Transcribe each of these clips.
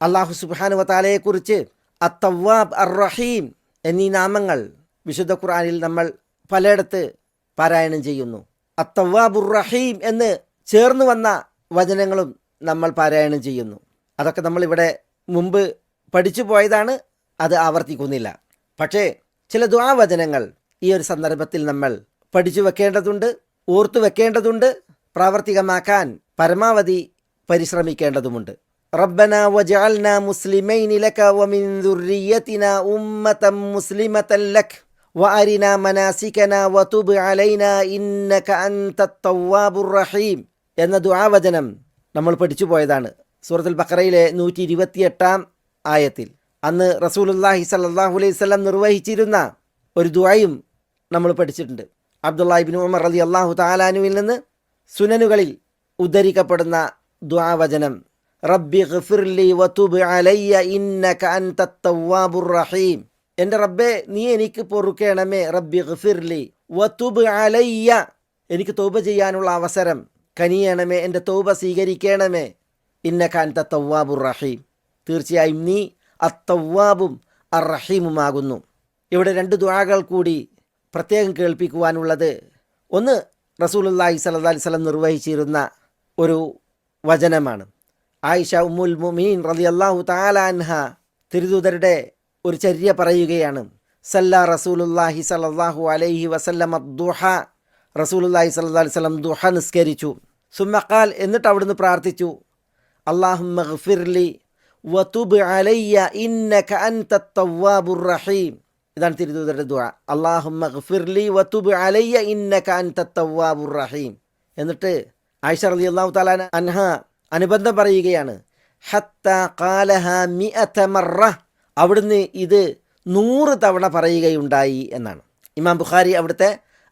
അള്ളാഹു സുബ്ഹാനഹു വ തആലയെക്കുറിച്ച് അത്തവ്വാബ് അർ റഹീം എന്നീ നാമങ്ങൾ വിശുദ്ധ ഖുർആനിൽ നമ്മൾ പലയിടത്ത് പാരായണം ചെയ്യുന്നു. അത്തവ്വാബുർ റഹീം എന്ന് ചേർന്ന് വന്ന വചനങ്ങളും നമ്മൾ പാരായണം ചെയ്യുന്നു. അതൊക്കെ നമ്മളിവിടെ മുമ്പ് പഠിച്ചു പോയതാണ്, അത് ആവർത്തിക്കുന്നില്ല. പക്ഷേ ചില ദുആ വചനങ്ങൾ ഈ ഒരു സന്ദർഭത്തിൽ നമ്മൾ പഠിച്ചു വെക്കേണ്ടതുണ്ട്, ഓർത്തു വെക്കേണ്ടതുണ്ട്, പ്രാവർത്തികമാക്കാൻ പരമാവധി പരിശ്രമിക്കേണ്ടതുമുണ്ട്. റബ്ബന വജഅൽനാ മുസ്ലിമൈനി ലക വമിൻ ദുർരിയ്യതിനാ ഉമ്മതൻ മുസ്ലിമതൻ ലക വഅരിനാ മനാസികനാ വതുബ് അലൈനാ ഇന്നക അൻതത് തവ്വാബുർ റഹീം എന്ന ദുആ വചനം നമ്മൾ പഠിച്ചു പോയതാണ്. സൂറത്തുൽ ബഖറയിലെ 128 ആയത്തിൽ അന്ന് റസൂലുള്ളാഹി സ്വല്ലല്ലാഹു അലൈഹി വസല്ലം നിർവഹിച്ചിരുന്ന ഒരു ദുആയും നമ്മൾ പഠിച്ചിട്ടുണ്ട്. അബ്ദുല്ലാഹി ഇബ്നു ഉമർ റളിയല്ലാഹു തആല അൻഹുവിൽ നിന്ന് സുനനുകളിൽ ഉദ്ധരിക്കപ്പെടുന്ന ദുആ വചനം റബ്ബി ഗ്ഫിർലി വതുബ് അലയ്യ ഇന്നക അൻതത് തവ്വാബുർ റഹീം. എൻ്റെ റബ്ബേ, നീ എനിക്ക് പൊറുക്കണമേ. റബ്ബി ഗ്ഫിർലി വതുബ് അലയ്യ, എനിക്ക് തൗബ ചെയ്യാനുള്ള അവസരം കനിയണമേ, എൻ്റെ തൗബ സ്വീകരിക്കണമേ. ഇന്നക അൻതത് തവ്വാബുർ റഹീം, തീർച്ചയായും നീ അത്തവ്വാബും അർ റഹീമുമാകുന്നു. ഇവിടെ രണ്ട് ദുആകൾ കൂടി പ്രത്യേകം കേൾപ്പിക്കുവാനുള്ളത്, ഒന്ന് റസൂലുള്ളാഹി സ്വല്ലല്ലാഹി അലൈഹി വസല്ലം നിർവഹിച്ചിരുന്ന ഒരു വചനമാണ്. ആയിഷ ഉമ്മുൽ മുഅ്മിനീൻ റളിയല്ലാഹു തആല അൻഹ തിരുദൂതരുടെ ഒരു ചര്യ പറയുകയാണ്. സല്ല റസൂലുള്ളാഹി സ്വല്ലല്ലാഹു അലൈഹി വസല്ലം ദുഹ, റസൂലുള്ളാഹി സ്വല്ലല്ലാഹി അലൈഹി വസല്ലം ദുഹ നിസ്കരിച്ചു. സുമ്മ ഖാൽ, എന്നിട്ട് അവിടുന്ന് പ്രാർത്ഥിച്ചു, അല്ലാഹുമ്മ ഗ്ഫിർലി വതുബ് അലയ്യ ഇന്നക അൻതത് തവ്വാബുർ റഹീം. ഇതാണ് തിരുദൂതരുടെ ദുആ. അല്ലാഹുമ്മ ഗ്ഫിർലി വതുബ് അലയ്യ ഇന്നക അൻതത് തവ്വാബുർ റഹീം. എന്നിട്ട് ആയിഷ റളിയല്ലാഹു തആല അൻഹ അനുബന്ധം പറയുകയാണ്, ഹത്താ ഖാലഹ മിഅത മറ, അവിടുന്ന് ഇത് 100 തവണ പറയുകയുണ്ടായി എന്നാണ്. ഇമാം ബുഖാരി അവിടുത്തെ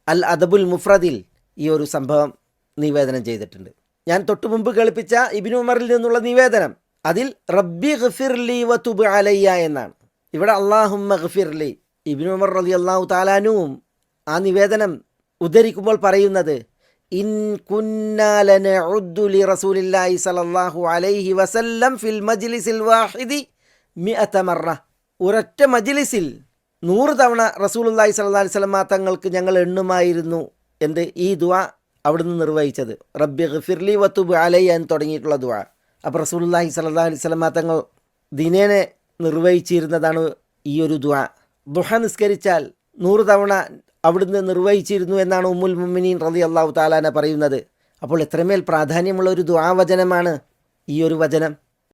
അൽ അദബുൽ മുഫ്രദിൽ ഈ ഒരു സംഭവം നിവേദനം ചെയ്തിട്ടുണ്ട്. ഞാൻ തൊട്ടു മുമ്പ് കേൾപ്പിച്ച ഇബ്നു ഉമറിൽ നിന്നുള്ള നിവേദനം, അതിൽ റബ്ബി ഗ്ഫിർലി വതുബ് അലയ്യ എന്നാണ്. ഇവിടെ അല്ലാഹുമ്മ ഗ്ഫിർലി. ഇബ്നു ഉമർ റളിയല്ലാഹു തആല അൻഹുവും ആ നിവേദനം ഉദ്ധരിക്കുമ്പോൾ പറയുന്നത്, ഇൻ കുന്നാ ലനഉദ്ദു ലി റസൂലില്ലാഹി സ്വല്ലല്ലാഹു അലൈഹി വസല്ലം ഫിൽ മജ്ലിസിൽ വാഹിദി 100 മറ. ഒരൊറ്റ മജ്ലിസിൽ 100 തവണ റസൂലുള്ളാഹി സ്വല്ലല്ലാഹി അലൈഹി വസല്ലം തങ്ങൾക്ക് ഞങ്ങൾ എണ്ണുമായിരുന്നു എന്ത് ഈ ദുആ അവിടുന്ന് നിർവഹിച്ചത്. റബ്ബി ഗ്ഫിർലി വതുബ് അലയ്യ എന്ന് തുടങ്ങിയിട്ടുള്ള ദുആ. അപ്പോൾ റസൂലുള്ളാഹി സ്വല്ലല്ലാഹി അലൈഹി വസല്ലം തങ്ങൾ ദിനേനെ നിർവഹിച്ചിരുന്നതാണ് ഈ ഒരു ദുആ. ദുഹ നിസ്കരിച്ചാൽ 100 തവണ അവിടുന്ന് നിർവഹിച്ചിരുന്നു എന്നാണ് ഉമ്മുൽ മുഅ്മിനീൻ റളിയല്ലാഹു തആല പറയുന്നത്. അപ്പോൾ എത്രമേൽ പ്രാധാന്യമുള്ള ഒരു ദുആ വചനമാണ് ഈ ഒരു വചനം.